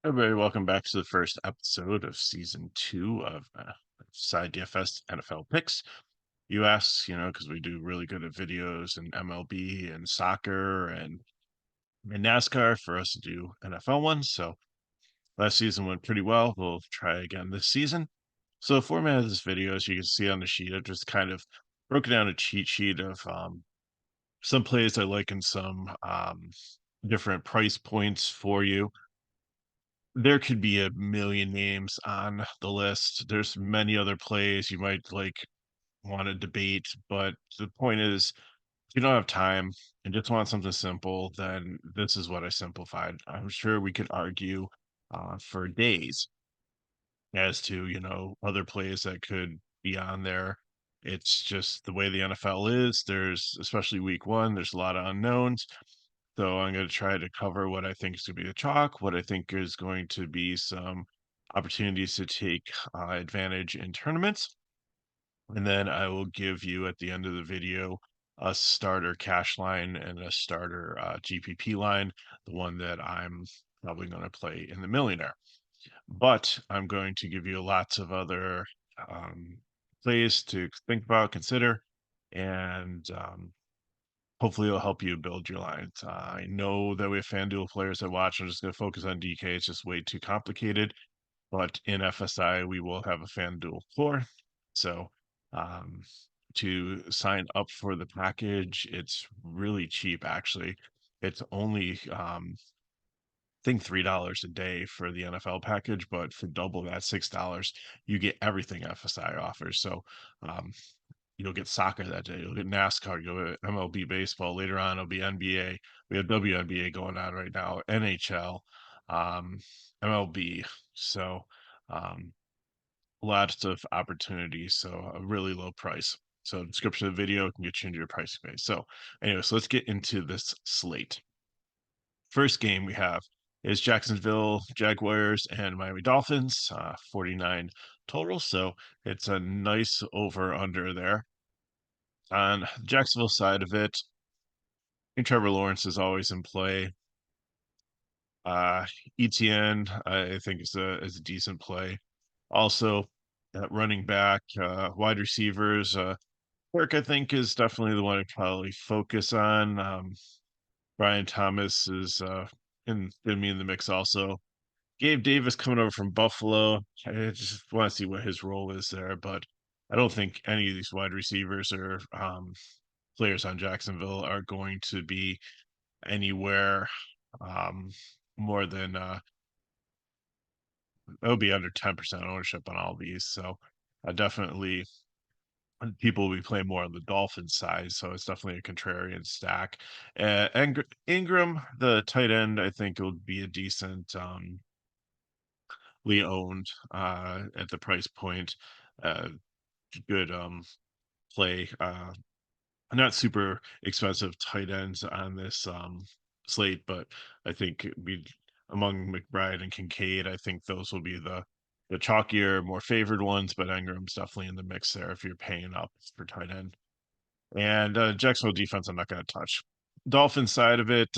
Everybody, welcome back to the first episode of season two of Side DFS NFL Picks. You asked, because we do really good at videos and MLB and soccer and NASCAR for us to do NFL ones. So last season went pretty well. We'll try again this season. So the format of this video, as you can see on the sheet, I've just kind of broken down a cheat sheet of some plays I like and some different price points for you. There could be a million names on the list. There's many other plays you might want to debate, but the point is, if you don't have time and just want something simple, then this is what I simplified. I'm sure we could argue for days as to, other plays that could be on there. It's just the way the NFL is. There's, especially week one, there's a lot of unknowns. So I'm going to try to cover what I think is going to be the chalk, what I think is going to be some opportunities to take advantage in tournaments. And then I will give you at the end of the video a starter cash line and a starter GPP line, the one that I'm probably going to play in the millionaire. But I'm going to give you lots of other um, plays to think about, consider, and hopefully it'll help you build your lines. I know that we have FanDuel players that watch. I'm just going to focus on DK. It's just way too complicated. But in FSI, we will have a FanDuel floor. So um, to sign up for the package, it's really cheap, actually. It's only, I think, $3 a day for the NFL package, but for double that, $6, you get everything FSI offers. So um, you'll get soccer that day. You'll get NASCAR. You'll get MLB baseball. Later on, it'll be NBA. We have WNBA going on right now. NHL, um, MLB. So um, lots of opportunities. So a really low price. So description of the video can get you into your pricing base. So anyway, so let's get into this slate. First game we have is Jacksonville Jaguars and Miami Dolphins, 49 total. So it's a nice over under there. On the Jacksonville side of it, I think Trevor Lawrence is always in play. Uh, ETN, I think is a decent play. Also, running back, wide receivers, Kirk, I think, is definitely the one I'd probably focus on. Brian Thomas is gonna be in the mix also. Gabe Davis coming over from Buffalo. I just want to see what his role is there, but I don't think any of these wide receivers or players on Jacksonville are going to be anywhere um, more than it'll be under 10% ownership on all these. So definitely people will be playing more on the Dolphins side. So it's definitely a contrarian stack. Ingram, the tight end, I think it would be a decent owned at the price point. Uh, Good play. Not super expensive tight ends on this slate, but I think we among McBride and Kincaid, I think those will be the chalkier, more favored ones. But Ingram's definitely in the mix there if you're paying up for tight end. And Jacksonville defense, I'm not going to touch. Dolphin side of it,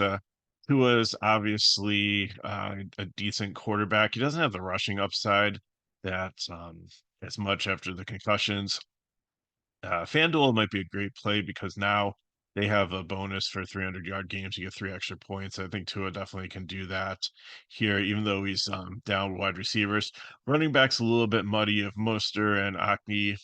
Tua's obviously a decent quarterback. He doesn't have the rushing upside that as much after the concussions. FanDuel might be a great play because now they have a bonus for 300-yard games. You get 3 extra points. I think Tua definitely can do that here, even though he's down wide receivers. Running back's a little bit muddy of Moster and Akane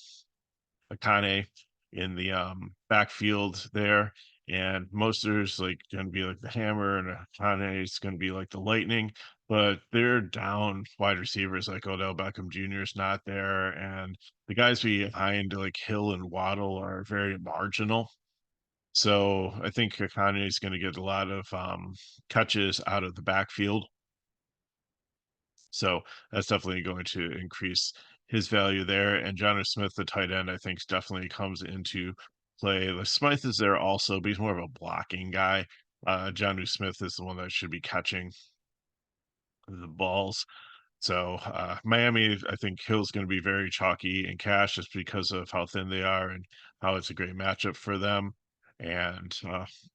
in the backfield there. And Moster's like going to be like the hammer, and Akane is going to be like the lightning. But they're down wide receivers like Odell Beckham Jr. is not there, and the guys behind like Hill and Waddle are very marginal. So I think Akane is going to get a lot of catches out of the backfield. So that's definitely going to increase his value there. And Jonnu Smith, the tight end, I think definitely comes into play. The Smythe is there also, but he's more of a blocking guy. Jonnu Smith is the one that should be catching the balls. So Miami, I think Hill's going to be very chalky in cash just because of how thin they are and how it's a great matchup for them. and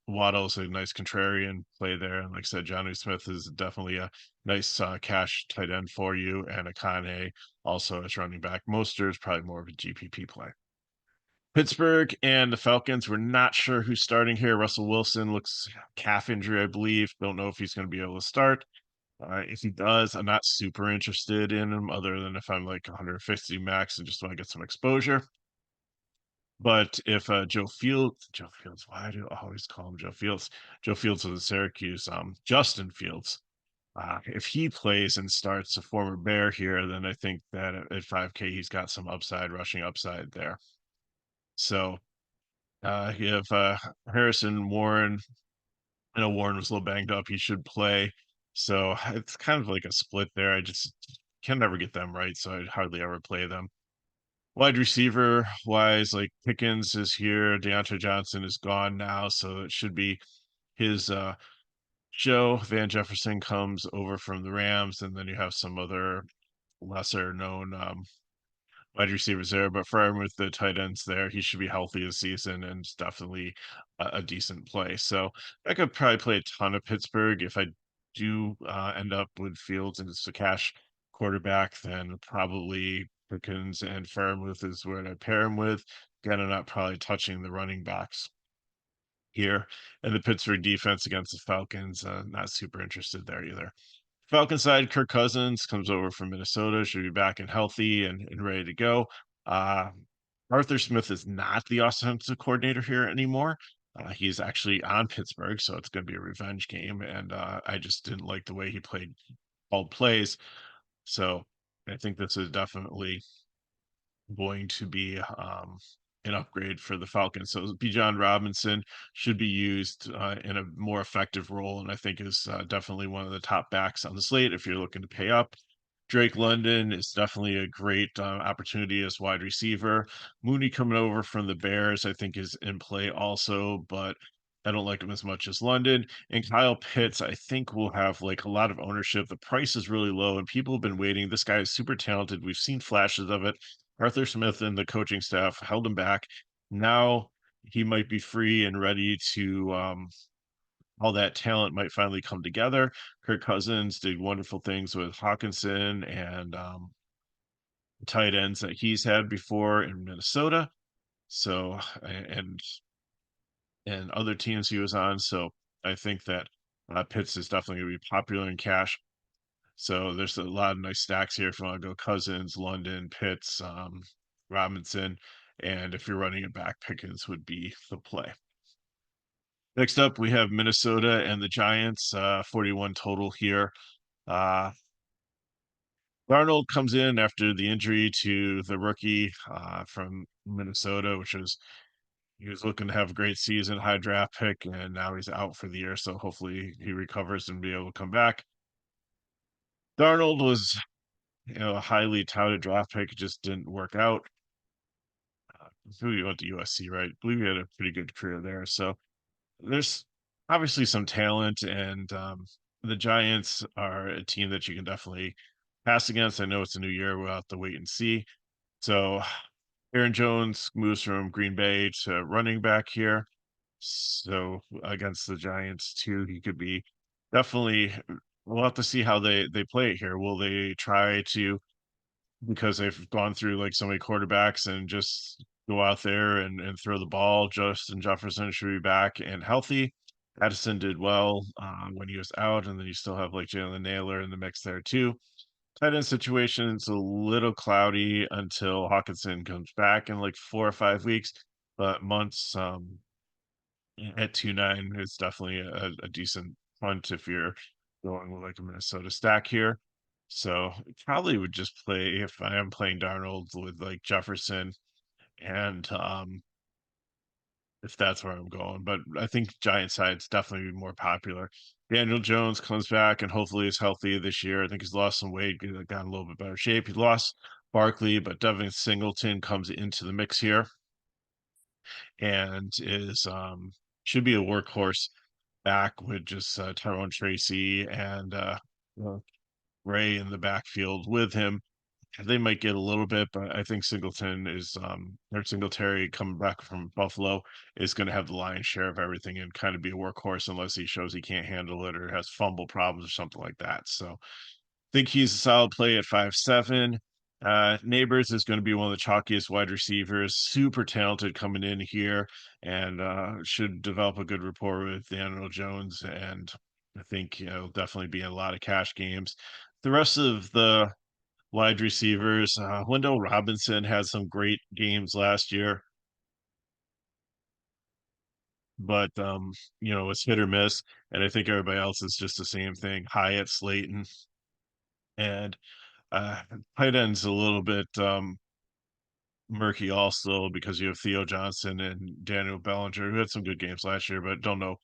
Waddle's a nice contrarian play there. And like I said, Johnny Smith is definitely a nice cash tight end for you, and Akane also as running back. Moster's probably more of a GPP play. Pittsburgh and the Falcons, we're not sure who's starting here. Russell Wilson looks calf injury, I believe. Don't know if he's going to be able to start. If he does, I'm not super interested in him, other than if I'm like 150 max and just want to get some exposure. But if Joe Fields, why do I always call him Joe Fields? Joe Fields of the Syracuse, Justin Fields. If he plays and starts a former Bear here, then I think that at 5K he's got some upside, rushing upside there. So you have Harrison Warren. I know Warren was a little banged up. He should play. So it's kind of like a split there. I just can never get them right, so I'd hardly ever play them. Wide receiver wise, like Pickens is here, Deontay Johnson is gone now, so it should be his show. Van Jefferson comes over from the Rams, and then you have some other lesser known wide receivers there. But for him with the tight ends there, he should be healthy this season and it's definitely a decent play. So I could probably play a ton of Pittsburgh. If I do end up with Fields and it's a cash quarterback, then probably Pickens and Fairmouth is where I pair him with. Again, I'm not probably touching the running backs here. And the Pittsburgh defense against the Falcons, not super interested there either. Falcon side, Kirk Cousins comes over from Minnesota, should be back and healthy and ready to go. Uh, Arthur Smith is not the offensive coordinator here anymore. He's actually on Pittsburgh, so it's going to be a revenge game. And I just didn't like the way he called plays. So I think this is definitely going to be an upgrade for the Falcons. So Bijan Robinson should be used in a more effective role, and I think is definitely one of the top backs on the slate if you're looking to pay up. Drake London is definitely a great opportunity as wide receiver. Mooney coming over from the Bears, I think, is in play also, but I don't like him as much as London. And Kyle Pitts, I think, will have like a lot of ownership. The price is really low, and people have been waiting. This guy is super talented. We've seen flashes of it. Arthur Smith and the coaching staff held him back. Now he might be free and ready to all that talent might finally come together. Kirk Cousins did wonderful things with Hawkinson and tight ends that he's had before in Minnesota. So and other teams he was on. So I think that Pitts is definitely going to be popular in cash. So there's a lot of nice stacks here if you want to go Cousins, London, Pitts, Robinson, and if you're running it back, Pickens would be the play. Next up, we have Minnesota and the Giants, 41 total here. Uh, Darnold comes in after the injury to the rookie from Minnesota, which was he was looking to have a great season, high draft pick, and now he's out for the year. So hopefully he recovers and be able to come back. Darnold was, a highly touted draft pick, just didn't work out. Who he went to USC, right? I believe he had a pretty good career there. So there's obviously some talent, and the Giants are a team that you can definitely pass against. I know it's a new year; we'll have to wait and see. So Aaron Jones moves from Green Bay to running back here. So against the Giants too, he could be definitely. We'll have to see how they play it here. Will they try to because they've gone through like so many quarterbacks and just go out there and throw the ball. Justin Jefferson should be back and healthy. Addison did well when he was out, and then you still have like Jalen Naylor in the mix there too. Tight end situation is a little cloudy until Hawkinson comes back in like 4 or 5 weeks, but months at 2.9 is definitely a decent punt if you're going with like a Minnesota stack here. So probably would just play if I am playing Darnold with like Jefferson and if that's where I'm going. But I think Giant side's definitely more popular. Daniel Jones comes back and hopefully is healthy this year. I think he's lost some weight, got in a little bit better shape. He lost Barkley, but Devin Singleton comes into the mix here and is should be a workhorse back with just Tyrone Tracy and Ray in the backfield with him. They might get a little bit, but I think or Singletary coming back from Buffalo is going to have the lion's share of everything and kind of be a workhorse unless he shows he can't handle it or has fumble problems or something like that. So think he's a solid play at 5'7". Neighbors is going to be one of the chalkiest wide receivers, super talented coming in here, and should develop a good rapport with Daniel Jones. And I think he'll definitely be in a lot of cash games. The rest of the wide receivers, Wendell Robinson had some great games last year, but it's hit or miss. And I think everybody else is just the same thing. Hyatt, Slayton, and uh, tight end's a little bit murky also because you have Theo Johnson and Daniel Bellinger who had some good games last year, but don't know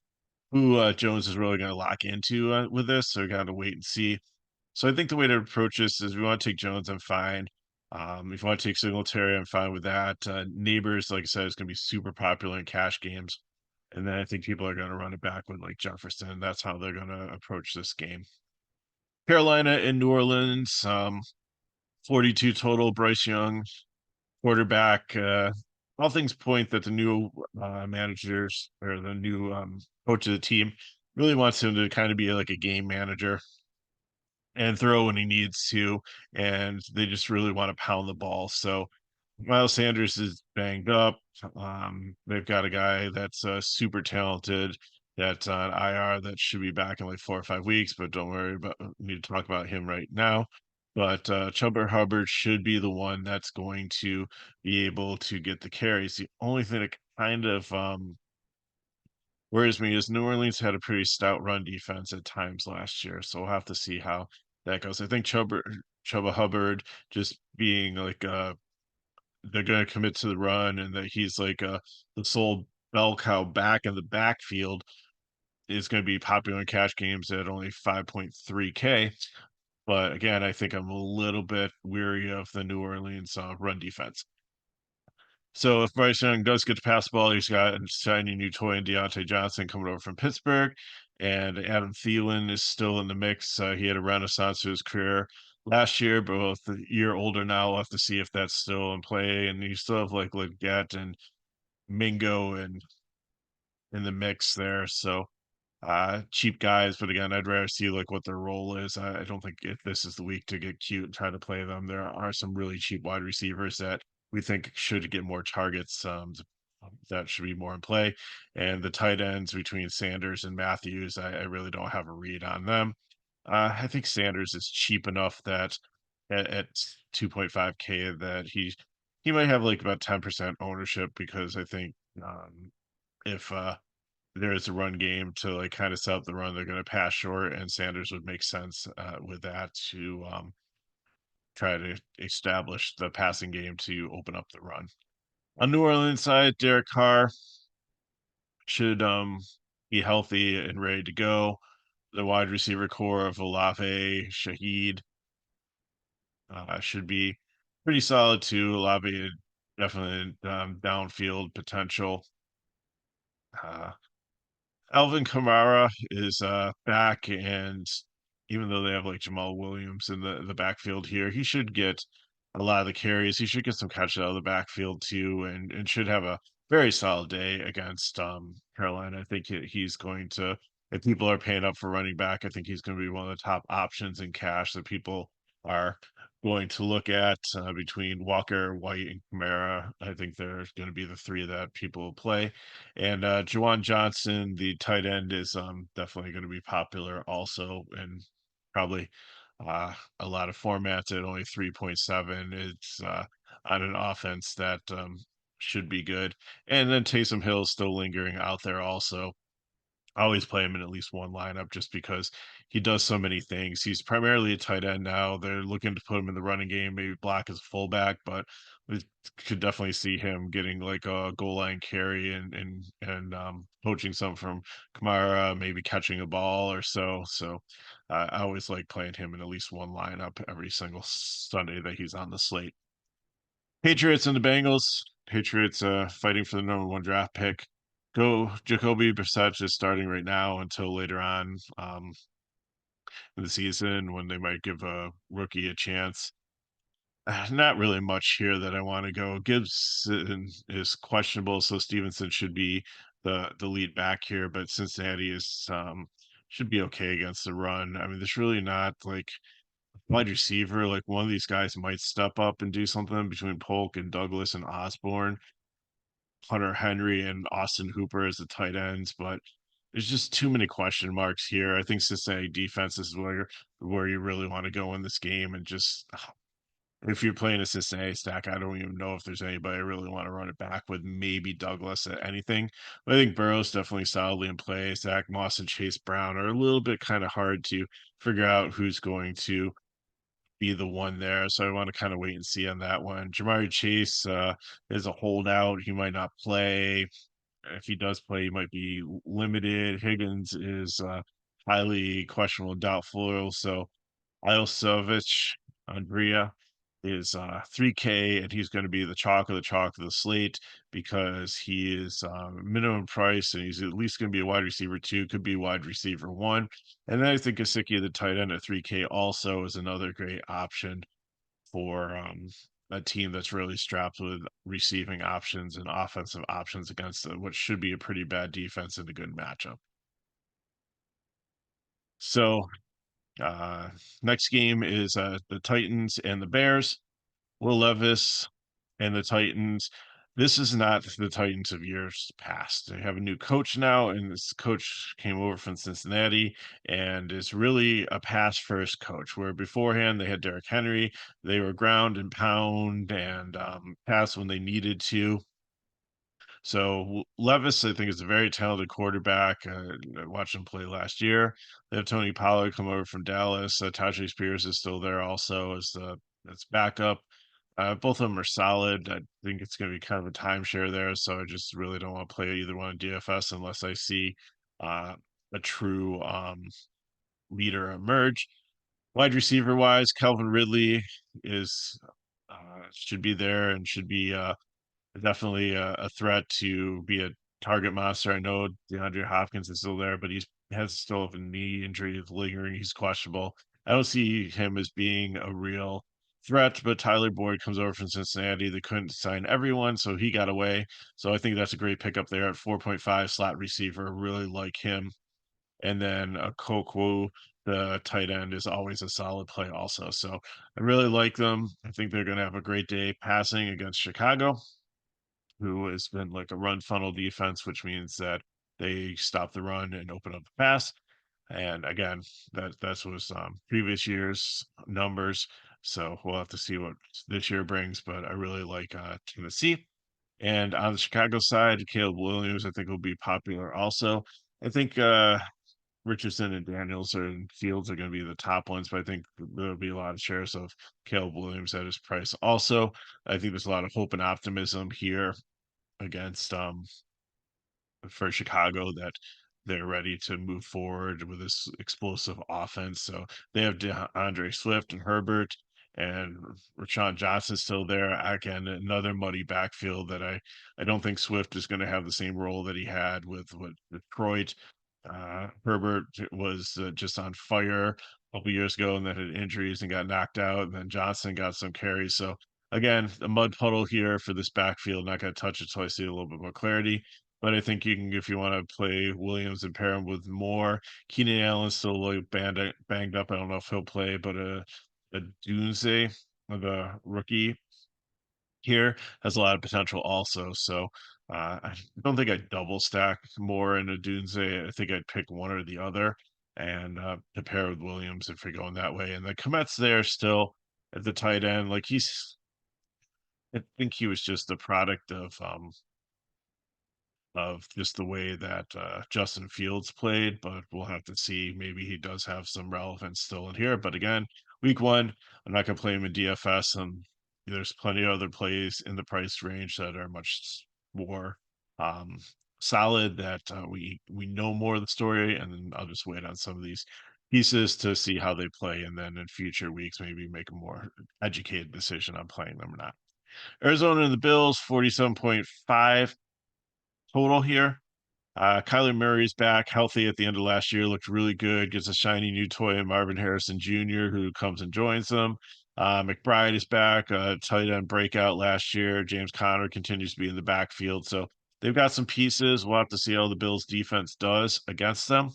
who Jones is really going to lock into with this. So we got to wait and see. So I think the way to approach this is we want to take Jones, I'm fine. If you want to take Singletary, I'm fine with that. Neighbors, like I said, is going to be super popular in cash games. And then I think people are going to run it back with like Jefferson. That's how they're going to approach this game. Carolina and New Orleans, 42 total. Bryce Young, quarterback. All things point that the new managers or the new coach of the team really wants him to kind of be like a game manager and throw when he needs to, and they just really want to pound the ball. So Miles Sanders is banged up. They've got a guy that's super talented that's on IR that should be back in like 4 or 5 weeks, but don't worry about need to talk about him right now. But Chuba Hubbard should be the one that's going to be able to get the carries. The only thing that kind of worries me is New Orleans had a pretty stout run defense at times last year, so we'll have to see how that goes. I think Chuba Hubbard just being like they're going to commit to the run and that he's like the sole bell cow back in the backfield is going to be popular in cash games at only 5.3K. But again, I think I'm a little bit weary of the New Orleans run defense. So if Bryce Young does get to pass the ball, he's got a shiny new toy in Deontay Johnson coming over from Pittsburgh, and Adam Thielen is still in the mix. He had a renaissance to his career last year, but both a year older now. We'll have to see if that's still in play. And you still have like Leggett and Mingo and in the mix there. So cheap guys, but again, I'd rather see like what their role is. I don't think if this is the week to get cute and try to play them. There are some really cheap wide receivers that we think should get more targets. That should be more in play, and the tight ends between Sanders and Matthews, I really don't have a read on them. I think Sanders is cheap enough that at 2.5K that he might have like about 10% ownership because I think if there is a run game to like kind of set up the run. They're going to pass short, and Sanders would make sense with that to try to establish the passing game to open up the run. On New Orleans side, Derek Carr should be healthy and ready to go. The wide receiver core of Olave, Shaheed should be pretty solid too. Olave definitely downfield potential. Uh, Alvin Kamara is back, and even though they have like Jamal Williams in the backfield here, he should get a lot of the carries. He should get some catches out of the backfield too, and should have a very solid day against Carolina. I think he's going to. If people are paying up for running back, I think he's going to be one of the top options in cash that people are going to look at between Walker, White, and Kamara. I think there's going to be the three that people will play. And Juwan Johnson, the tight end, is definitely going to be popular also, and probably a lot of formats at only 3.7. It's on an offense that should be good. And then Taysom Hill is still lingering out there also. I always play him in at least one lineup just because he does so many things. He's primarily a tight end now. They're looking to put him in the running game, maybe block as a fullback, but we could definitely see him getting like a goal line carry and poaching some from Kamara, maybe catching a ball or so. So I always like playing him in at least one lineup every single Sunday that he's on the slate. Patriots and the Bengals. Patriots fighting for the number one draft pick. Go Jacoby Brissett is starting right now until later on in the season when they might give a rookie a chance. Not really much here that I want to go. Gibson is questionable, so Stevenson should be the lead back here, but Cincinnati is should be okay against the run. I mean, there's really not like wide receiver. Like one of these guys might step up and do something between Polk and Douglas and Osborne, Hunter Henry and Austin Hooper as the tight ends, but there's just too many question marks here. I think Cincinnati defense is where you really want to go in this game and just if you're playing a Cincinnati stack, I don't even know if there's anybody I really want to run it back with. Maybe Douglas at anything. But I think Burrow's definitely solidly in play. Zach Moss and Chase Brown are a little bit kind of hard to figure out who's going to be the one there. So I want to kind of wait and see on that one. Jamari Chase is a holdout. He might not play. If he does play, he might be limited. Higgins is highly questionable and doubtful. So Ilsovich, Andrea is 3K, and he's going to be the chalk of the slate because he is minimum price, and he's at least going to be a wide receiver two, could be wide receiver one. And then I think Gesicki, the tight end at 3K, also is another great option for a team that's really strapped with receiving options and offensive options against what should be a pretty bad defense and a good matchup. So uh, next game is the Titans and the Bears. Will Levis and the Titans. This is not the Titans of years past. They have a new coach now, and this coach came over from Cincinnati and is really a pass first coach. Where beforehand they had Derrick Henry, they were ground and pound and pass when they needed to. So Levis, I think, is a very talented quarterback. I watched him play last year. They have Tony Pollard come over from Dallas. Tajay Spears is still there also as the that's backup. Both of them are solid. I think it's going to be kind of a timeshare there, so I just really don't want to play either one in DFS unless I see uh, a true leader emerge. Wide receiver wise, Calvin Ridley is should be there and should be definitely a threat to be a target monster. I know DeAndre Hopkins is still there, but he's has still have a knee injury that's lingering. He's questionable. I don't see him as being a real threat, but Tyler Boyd comes over from Cincinnati. They couldn't sign everyone, so he got away. So I think that's a great pickup there at 4.5 slot receiver. Really like him. And then Kokwu, the tight end, is always a solid play also. So I really like them. I think they're going to have a great day passing against Chicago, who has been like a run funnel defense, which means that they stop the run and open up the pass. And again, that was previous year's numbers. So we'll have to see what this year brings. But I really like Tennessee. And on the Chicago side, Caleb Williams, I think will be popular also. I think Richardson and Daniels and Fields are going to be the top ones, but I think there'll be a lot of shares of Caleb Williams at his price. Also, I think there's a lot of hope and optimism here against for Chicago that they're ready to move forward with this explosive offense. So they have Andre Swift and Herbert and Rashawn Johnson still there. Again, another muddy backfield that I don't think Swift is going to have the same role that he had with Detroit. Herbert was just on fire a couple years ago and then had injuries and got knocked out. And then Johnson got some carries. So again, a mud puddle here for this backfield. Not going to touch it till I see a little bit more clarity. But I think you can, if you want to play Williams and pair him with Moore, Keenan Allen's still like banged up. I don't know if he'll play, but a Dunze, the rookie here, has a lot of potential also. So I don't think I'd double stack Moore and a Dunze. I think I'd pick one or the other and to pair with Williams if you're going that way. And the Komet's there still at the tight end. Like I think he was just the product of just the way that Justin Fields played, but we'll have to see. Maybe he does have some relevance still in here. But again, week one, I'm not going to play him in DFS, and there's plenty of other plays in the price range that are much more um, solid that we know more of the story, and then I'll just wait on some of these pieces to see how they play, and then in future weeks maybe make a more educated decision on playing them or not. Arizona and the Bills, 47.5 total here. Kyler Murray's back healthy at the end of last year, looked really good, gets a shiny new toy in Marvin Harrison Jr., who comes and joins them. McBride is back, tight end breakout last year. James Conner continues to be in the backfield. So they've got some pieces. We'll have to see how the Bills defense does against them.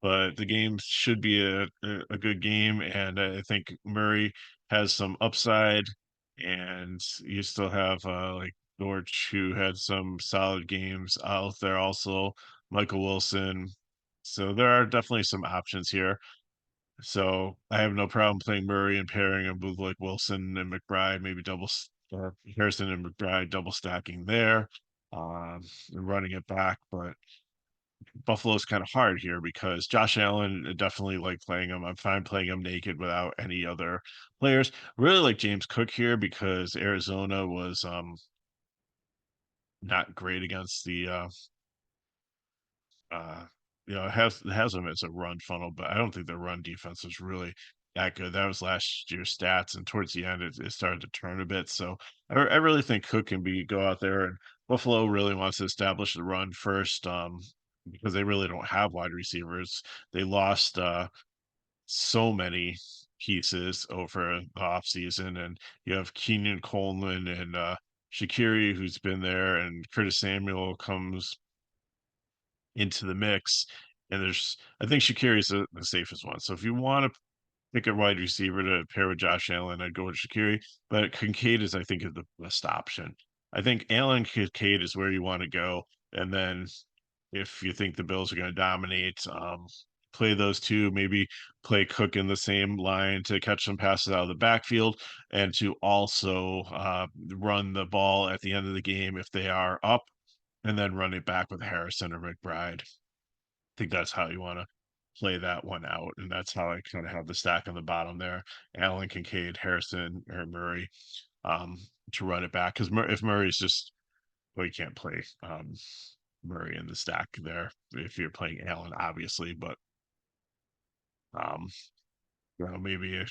But the game should be a good game. And I think Murray has some upside. And you still have like George, who had some solid games out there also, Michael Wilson. So there are definitely some options here. So I have no problem playing Murray and pairing him with like Wilson and McBride, maybe Harrison and McBride double stacking there, and running it back. But Buffalo's kind of hard here because Josh Allen definitely like playing him. I'm fine playing him naked without any other players. Really like James Cook here because Arizona was not great against the Uh, it has them as a run funnel, but I don't think their run defense was really that good. That was last year's stats, and towards the end, it started to turn a bit. So I really think Cook can be go out there, and Buffalo really wants to establish the run first, because they really don't have wide receivers. They lost so many pieces over the offseason, and you have Keenan Coleman and Shakiri, who's been there, and Curtis Samuel comes into the mix. And I think Shakiri is the safest one. So if you want to pick a wide receiver to pair with Josh Allen, I'd go with Shakiri. But Kincaid is, I think, is the best option. I think Allen Kincaid is where you want to go. And then if you think the Bills are going to dominate, play those two, maybe play Cook in the same line to catch some passes out of the backfield and to also run the ball at the end of the game if they are up, and then run it back with Harrison or McBride. Think that's how you want to play that one out, and that's how I kind of have the stack on the bottom there: Allen, Kincaid, Harrison, or Murray, um, to run it back. Because if Murray's just, well, you can't play Murray in the stack there if you're playing Allen, obviously, but um, maybe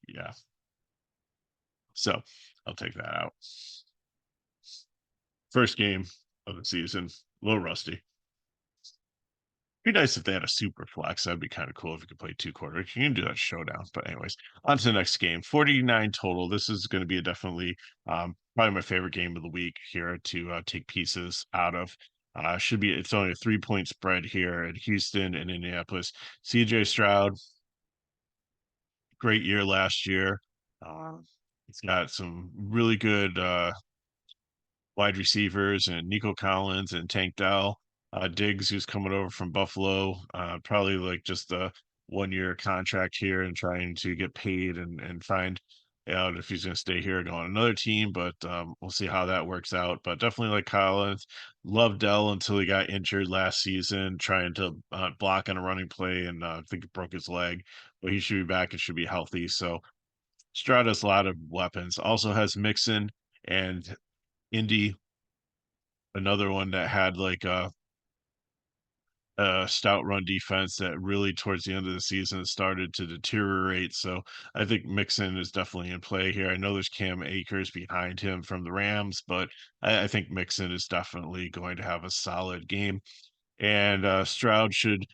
yeah. So I'll take that out. First game of the season, a little rusty. Be nice if they had a super flex. That'd be kind of cool if you could play two quarters. You can do that showdown. But anyways, on to the next game. 49 total. This is going to be a definitely probably my favorite game of the week here to take pieces out of. Should be It's only a 3-point spread here at Houston and Indianapolis. CJ Stroud, great year last year. Uh, he's got some really good wide receivers and Nico Collins and Tank Dell. Diggs, who's coming over from Buffalo, probably like just a 1 year contract here and trying to get paid and find out if he's going to stay here or go on another team. But we'll see how that works out. But definitely like Collins. Loved Dell until he got injured last season, trying to block on a running play, and I think it broke his leg. But he should be back and should be healthy. So Stroud has a lot of weapons. Also has Mixon and Indy, another one that had like a stout run defense that really towards the end of the season started to deteriorate. So I think Mixon is definitely in play here. I know there's Cam Akers behind him from the Rams, but I think Mixon is definitely going to have a solid game. And Stroud should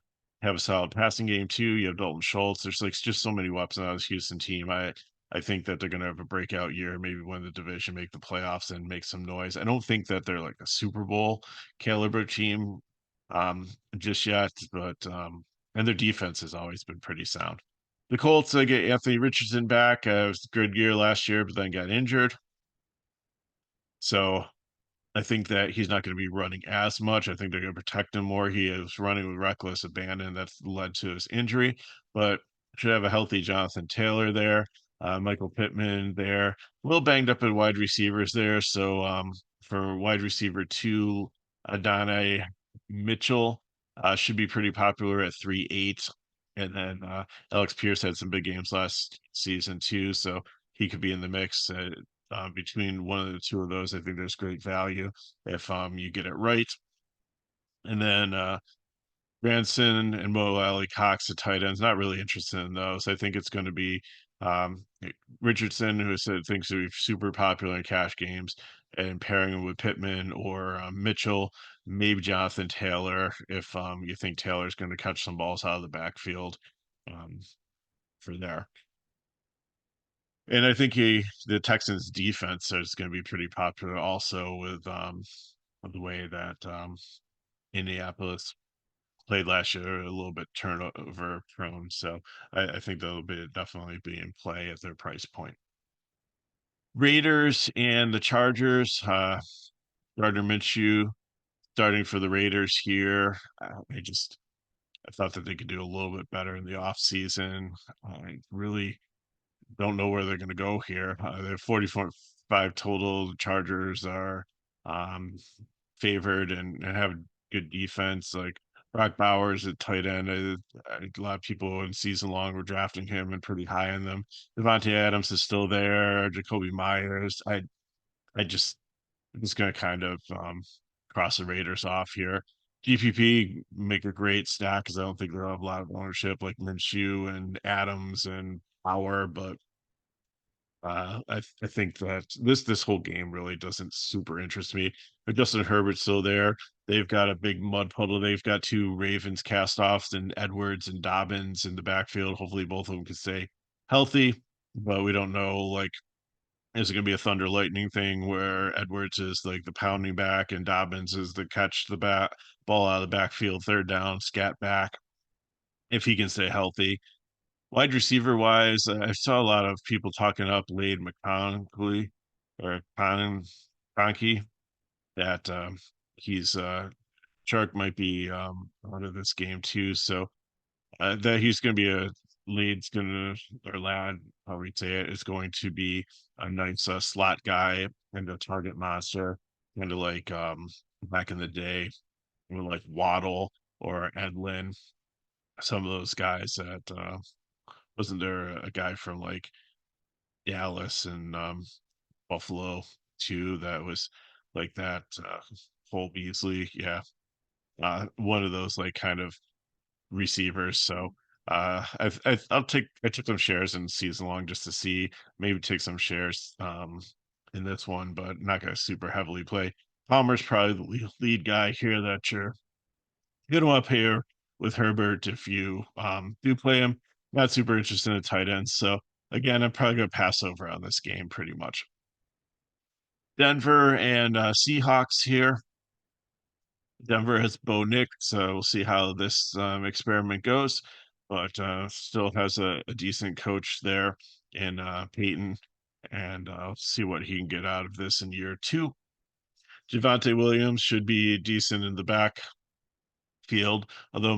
have a solid passing game too. You have Dalton Schultz. There's like just so many weapons on this Houston team. I think that they're going to have a breakout year, maybe win the division, make the playoffs, and make some noise. I don't think that they're like a Super Bowl caliber team just yet, but and their defense has always been pretty sound. The Colts, they get Anthony Richardson back. It was a good year last year, but then got injured. So I think that he's not going to be running as much. I think they're going to protect him more. He is running with reckless abandon. That's led to his injury, but should have a healthy Jonathan Taylor there. Michael Pittman there. A little banged up at wide receivers there. So for wide receiver two, Adonai Mitchell should be pretty popular at 3.8. And then Alex Pierce had some big games last season too. So he could be in the mix. Between one of the two of those, I think there's great value if you get it right. And then Branson and Mo Alley Cox, the tight ends, not really interested in those. I think it's going to be Richardson, who said thinks to be super popular in cash games, and pairing him with Pittman or Mitchell, maybe Jonathan Taylor if you think Taylor's going to catch some balls out of the backfield um, for there. And I think the Texans defense is going to be pretty popular also with the way that Indianapolis played last year, a little bit turnover prone. So I think that'll be definitely be in play at their price point. Raiders and the Chargers, Gardner Minshew starting for the Raiders here. I thought that they could do a little bit better in the offseason. I really don't know where they're going to go here. They're 45 total. The Chargers are um, favored and have good defense. Like Brock Bowers at tight end. A lot of people in season long were drafting him and pretty high on them. Devontae Adams is still there. Jacoby Myers. I just I'm just going to kind of cross the Raiders off here. GPP make a great stack because I don't think they'll have a lot of ownership like Minshew and Adams and Power, but I think that this whole game really doesn't super interest me. But Justin Herbert's still there. They've got a big mud puddle. They've got two Ravens cast-offs and Edwards and Dobbins in the backfield. Hopefully both of them can stay healthy, but we don't know, like, is it gonna be a thunder lightning thing where Edwards is like the pounding back and Dobbins is the catch the bat ball out of the backfield, third down, scat back if he can stay healthy. Wide receiver wise, I saw a lot of people talking up Lade McConkey or Conkey that he's Shark might be out of this game too. So that he's going to be a lead's going to or lad, how we say it, is going to be a nice slot guy and a target monster, kind of like back in the day with like Waddle or Edlin, some of those guys that wasn't there a guy from like Dallas and Buffalo too that was like that Cole Beasley, yeah, one of those like kind of receivers. So I took some shares in season long just to see, maybe take some shares in this one, but not gonna super heavily play. Palmer's probably the lead guy here that you're gonna want to pair with Herbert if you do play him. Not super interested in the tight ends. So again, I'm probably gonna pass over on this game pretty much. Denver and Seahawks here. Denver has Bo Nick, so we'll see how this experiment goes. But still has a decent coach there in Peyton, and see what he can get out of this in year two. Javante Williams should be decent in the backfield, although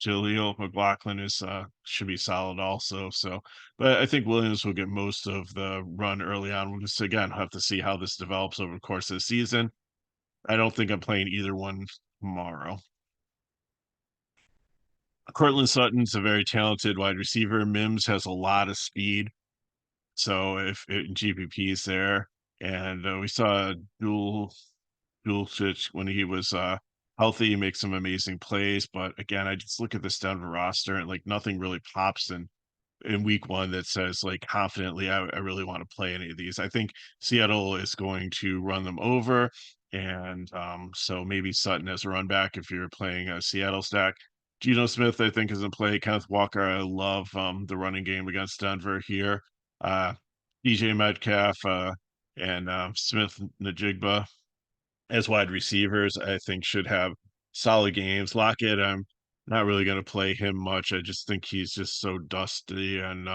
Jaleel McLaughlin is should be solid also. So, but I think Williams will get most of the run early on. We'll just again have to see how this develops over the course of the season. I don't think I'm playing either one tomorrow. Cortland Sutton's a very talented wide receiver. Mims has a lot of speed. So if GPP is there, and we saw dual switch when he was healthy, he makes some amazing plays. But again, I just look at this Denver roster and like nothing really pops in week one that says like confidently I really want to play any of these. I think Seattle is going to run them over. And so maybe Sutton as a run back if you're playing a Seattle stack. Geno Smith, I think, is in play. Kenneth Walker, I love the running game against Denver here. Uh, DJ Metcalf and Smith Najigba as wide receivers, I think should have solid games. Lockett, I'm not really going to play him much. I just think he's just so dusty and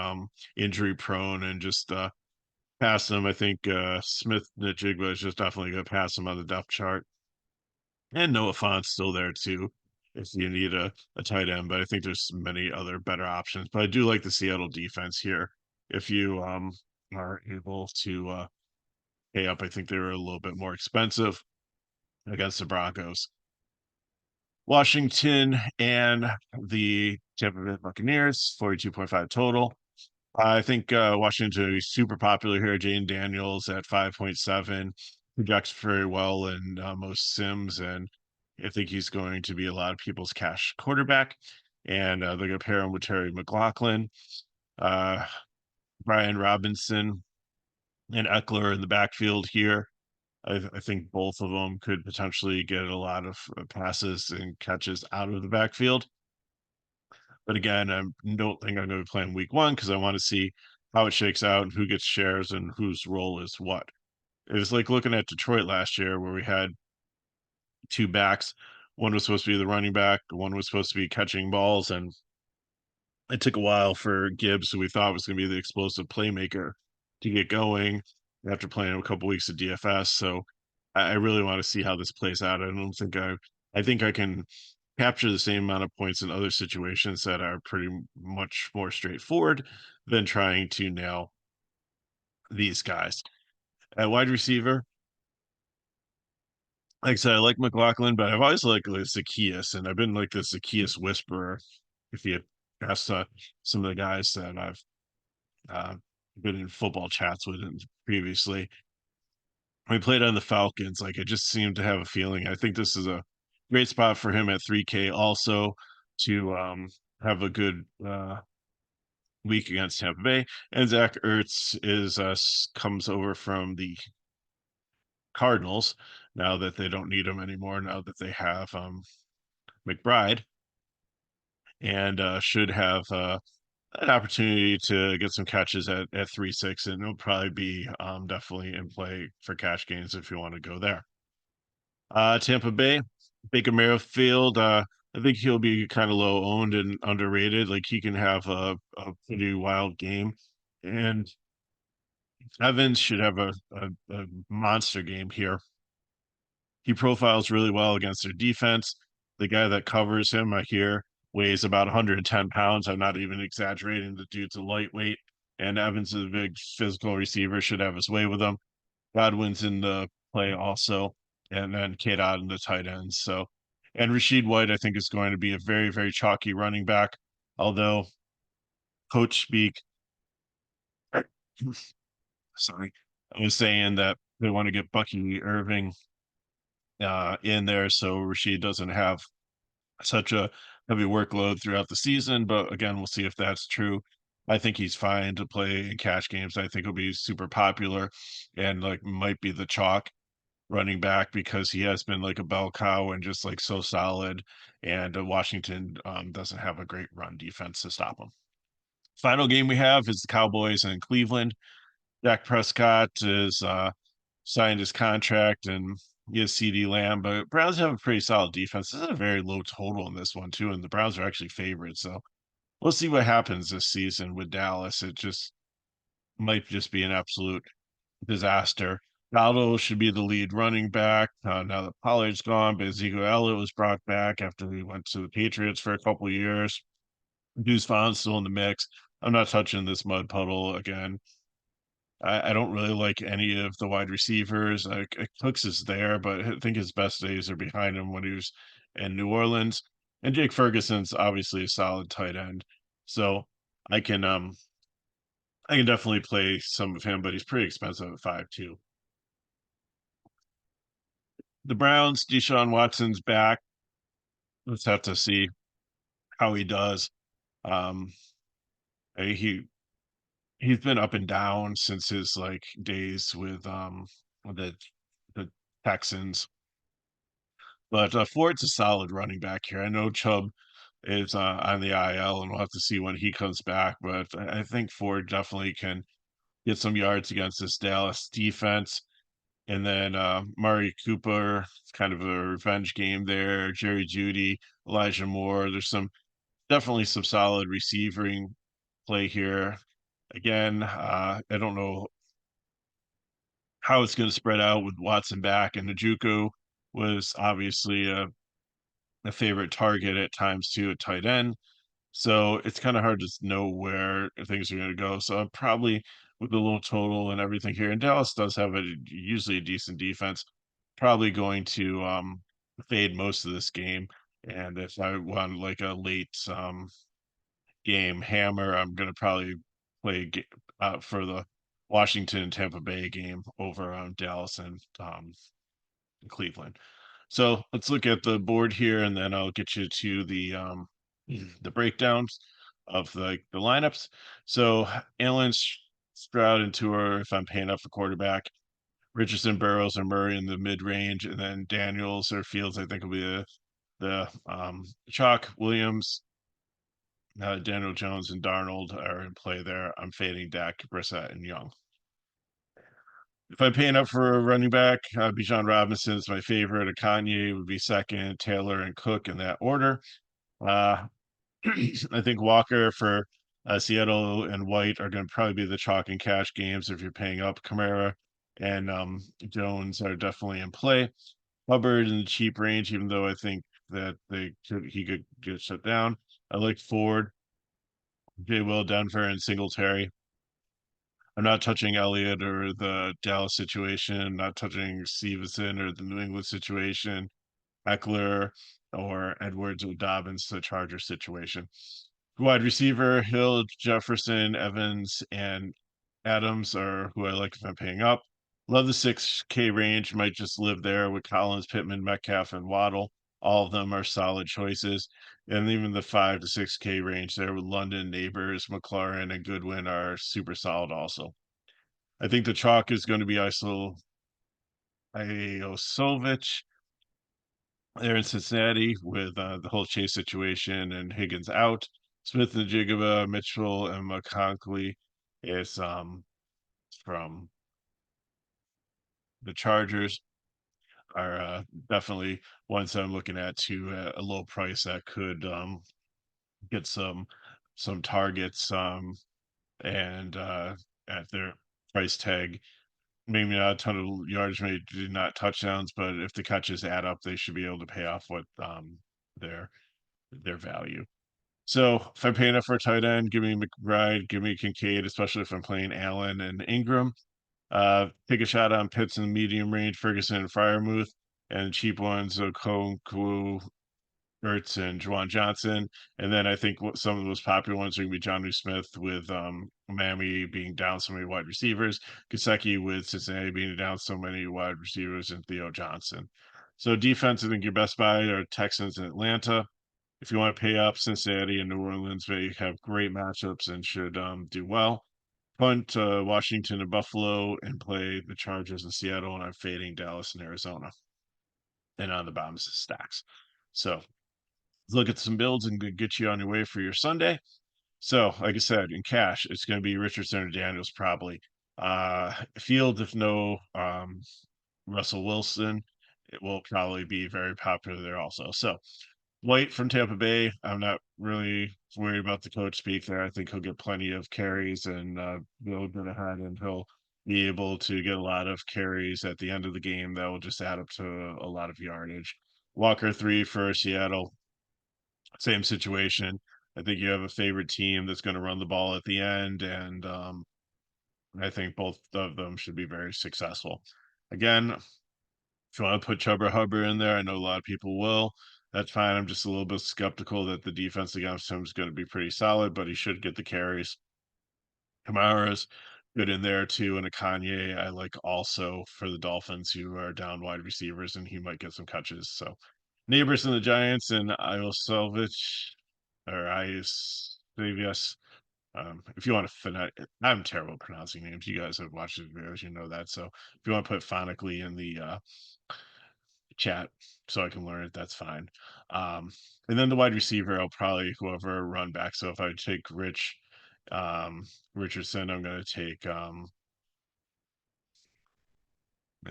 injury prone and just pass him. I think Smith Najigba is just definitely going to pass him on the depth chart. And Noah Fant's still there too if you need a tight end, but I think there's many other better options. But I do like the Seattle defense here. If you are able to pay up, I think they were a little bit more expensive against the Broncos. Washington and the Tampa Bay Buccaneers, 42.5 total. I think Washington is super popular here. Jane Daniels at 5.7 projects very well in most sims, and I think he's going to be a lot of people's cash quarterback. And they're going to pair him with Terry McLaughlin, uh, Brian Robinson, and Eckler in the backfield here. I think both of them could potentially get a lot of passes and catches out of the backfield. But again, I don't think I'm going to be playing week one because I want to see how it shakes out and who gets shares and whose role is what. It was like looking at Detroit last year where we had two backs. One was supposed to be the running back, one was supposed to be catching balls, and it took a while for Gibbs, who we thought was going to be the explosive playmaker, to get going after playing a couple weeks of DFS. So I really want to see how this plays out. I think I can capture the same amount of points in other situations that are pretty much more straightforward than trying to nail these guys. At wide receiver, like I said, I like McLaughlin, but I've always liked like Zacchaeus, and I've been like the Zacchaeus whisperer. If you ask some of the guys that I've uh, been in football chats with him previously, when he played on the Falcons, like I just seemed to have a feeling. I think this is a great spot for him at 3K also to have a good week against Tampa Bay. And Zach Ertz is comes over from the Cardinals now that they don't need him anymore. Now that they have McBride, and should have an opportunity to get some catches at 3-6, and it'll probably be definitely in play for cash gains if you want to go there. Tampa Bay, Baker Mayfield. I think he'll be kind of low owned and underrated. Like he can have a pretty wild game, and Evans should have a monster game here. He profiles really well against their defense. The guy that covers him, I hear, weighs about 110 pounds. I'm not even exaggerating. The dude's a lightweight, and Evans is a big physical receiver, should have his way with him. Godwin's in the play also, and then Kate Odd in the tight ends. So, and Rashid White, I think, is going to be a very, very chalky running back. Although coach speak, sorry, I was saying that they want to get Bucky Irving in there so Rashid doesn't have such a heavy workload throughout the season. But again, we'll see if that's true. I think he's fine to play in cash games. I think he'll be super popular and like might be the chalk running back because he has been like a bell cow and just like so solid. And Washington doesn't have a great run defense to stop him. Final game we have is the Cowboys and Cleveland. Dak Prescott is signed his contract and he has CD Lamb, but Browns have a pretty solid defense. This is a very low total in this one too, and the Browns are actually favored. So we'll see what happens this season with Dallas. It just might just be an absolute disaster. Galdo should be the lead running back now that Pollard's gone, but Ezekiel Elliott was brought back after he went to the Patriots for a couple of years. Deuce Vaughn's still in the mix. I'm not touching this mud puddle again. I don't really like any of the wide receivers. Cooks is there, but I think his best days are behind him when he was in New Orleans. And Jake Ferguson's obviously a solid tight end. So I can um I can definitely play some of him, but he's pretty expensive at 5 too. The Browns, Deshaun Watson's back. Let's have to see how he does. Um he he's been up and down since his like days with the Texans. But Ford's a solid running back here. I know Chubb is on the IL, and we'll have to see when he comes back. But I think Ford definitely can get some yards against this Dallas defense. And then Murray Cooper, it's kind of a revenge game there. Jerry Judy, Elijah Moore. There's definitely some solid receiving play here. Again, I don't know how it's going to spread out with Watson back, and Njoku was obviously a favorite target at times too at tight end. So it's kind of hard to know where things are going to go. So I'm probably with the low total and everything here, and Dallas does have usually a decent defense. Probably going to fade most of this game. And if I want like a late game hammer, I'm going to probably play for the Washington and Tampa Bay game over Dallas and Cleveland. So let's look at the board here, and then I'll get you to the breakdowns of the lineups. So Allen, Stroud, and Tour, if I'm paying up for quarterback. Richardson, Burrows, and Murray in the mid range, and then Daniels or Fields, I think will be the chalk. Williams, Daniel Jones and Darnold are in play there. I'm fading Dak, Brissett, and Young. If I'm paying up for a running back, Bijan Robinson is my favorite. A Kanye would be second. Taylor and Cook in that order. Uh, I think Walker for Seattle and White are going to probably be the chalk and cash games if you're paying up. Kamara and Jones are definitely in play. Hubbard in the cheap range, even though I think that he could get shut down. I like Ford, J. Will, Denver, and Singletary. I'm not touching Elliott or the Dallas situation, not touching Stevenson or the New England situation, Eckler or Edwards or Dobbins, the Charger situation. Wide receiver, Hill, Jefferson, Evans, and Adams are who I like if I'm paying up. Love the 6K range, might just live there with Collins, Pittman, Metcalf, and Waddle. All of them are solid choices. And even the 5 to 6K range there with London, Neighbors, McLaurin, and Goodwin are super solid also. I think the chalk is going to be Iosovich there in Cincinnati with the whole Chase situation and Higgins out. Smith and Jigaba, Mitchell, and McConkley is from the Chargers are definitely ones that I'm looking at to a low price that could get some targets and at their price tag. Maybe not a ton of yards, maybe not touchdowns, but if the catches add up, they should be able to pay off what their their value. So if I'm paying up for a tight end, give me McBride, give me Kincaid, especially if I'm playing Allen and Ingram. Take a shot on Pitts in the medium range, Ferguson and Fryermuth, and cheap ones, Okonkwo, Ertz, and Juwan Johnson. And then I think some of the most popular ones are going to be Jonnu Smith with Miami being down so many wide receivers, Gasecki with Cincinnati being down so many wide receivers, and Theo Johnson. So defense, I think your best buy are Texans and Atlanta. If you want to pay up, Cincinnati and New Orleans, they have great matchups and should do well. Punt Washington and Buffalo and play the Chargers in Seattle, and I'm fading Dallas and Arizona. And on the bottom is stacks. So look at some builds and get you on your way for your Sunday. So, like I said, in cash, it's going to be Richardson or Daniels probably. Field, if no Russell Wilson, it will probably be very popular there also. So, White from Tampa Bay, I'm not really worried about the coach speak there. I think he'll get plenty of carries and build it ahead, and he'll be able to get a lot of carries at the end of the game that will just add up to a lot of yardage. Walker 3 for Seattle, same situation. I think you have a favorite team that's going to run the ball at the end, and I think both of them should be very successful. Again, if you want to put Chuba Hubbard in there, I know a lot of people will. That's fine. I'm just a little bit skeptical that the defense against him is going to be pretty solid, but he should get the carries. Kamara's good in there too, and a Kanye I like also for the Dolphins who are down wide receivers, and he might get some catches. So neighbors in the Giants and Io Selvich or Ius Savius. If you want to I'm terrible at pronouncing names. You guys have watched the videos, you know that. So if you want to put phonically in the chat so I can learn it, that's fine. And then the wide receiver, I'll probably whoever run back. So if I take Richardson, I'm going to take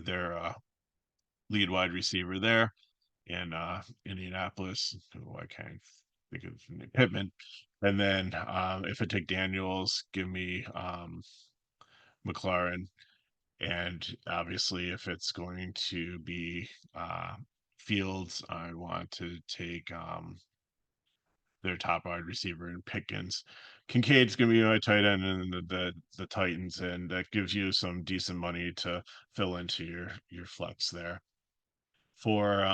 their lead wide receiver there in Indianapolis. Oh, I can't think of his name. Pittman. And then if I take Daniels, give me McLaurin. And obviously, if it's going to be Fields, I want to take their top wide receiver in Pickens. Kincaid's going to be my tight end in the Titans, and that gives you some decent money to fill into your flex there. For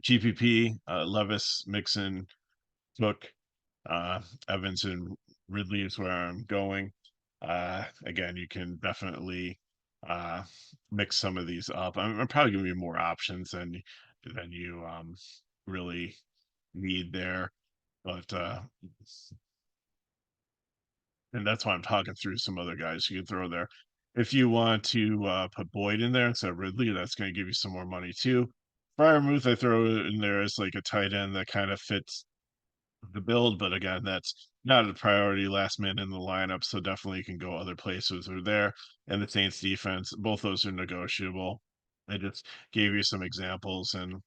GPP, Levis, Mixon, Cook, Evans, and Ridley is where I'm going. Again, you can definitely uh, mix some of these up. I'm probably giving you more options than you really need there, but and that's why I'm talking through some other guys you can throw there. If you want to put Boyd in there instead of Ridley, that's going to give you some more money too. Fryermuth, I throw in there as like a tight end that kind of fits the build, but again, that's not a priority last man in the lineup, so definitely can go other places or there. And the Saints defense, both those are negotiable. I just gave you some examples and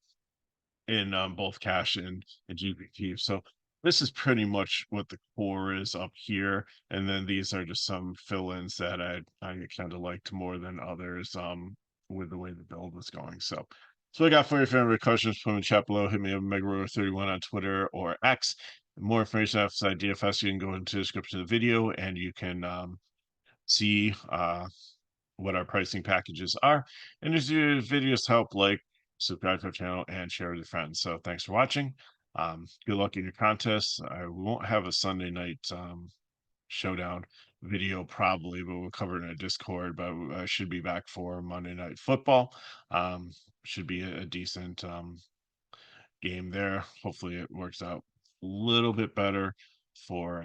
in both cash and GPT. So this is pretty much what the core is up here, and then these are just some fill-ins that I kind of liked more than others with the way the build was going. So I got for your favorite questions from the chat below. Hit me up Megaruler31 on Twitter or X. More information outside DFS, you can go into the description of the video and you can see what our pricing packages are. And if your videos help, like, subscribe to our channel, and share with your friends. So thanks for watching. Good luck in your contests. I won't have a Sunday night showdown video probably, but we'll cover it in a Discord. But I should be back for Monday Night Football. Um, should be a decent game there. Hopefully, it works out a little bit better for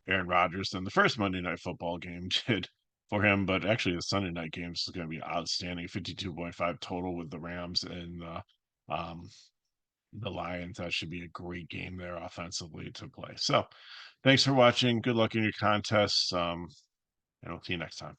Aaron Rodgers than the first Monday Night Football game did for him. But actually, the Sunday night game is going to be outstanding. 52.5 total with the Rams and the Lions. That should be a great game there offensively to play. So, thanks for watching. Good luck in your contests. And I'll see you next time.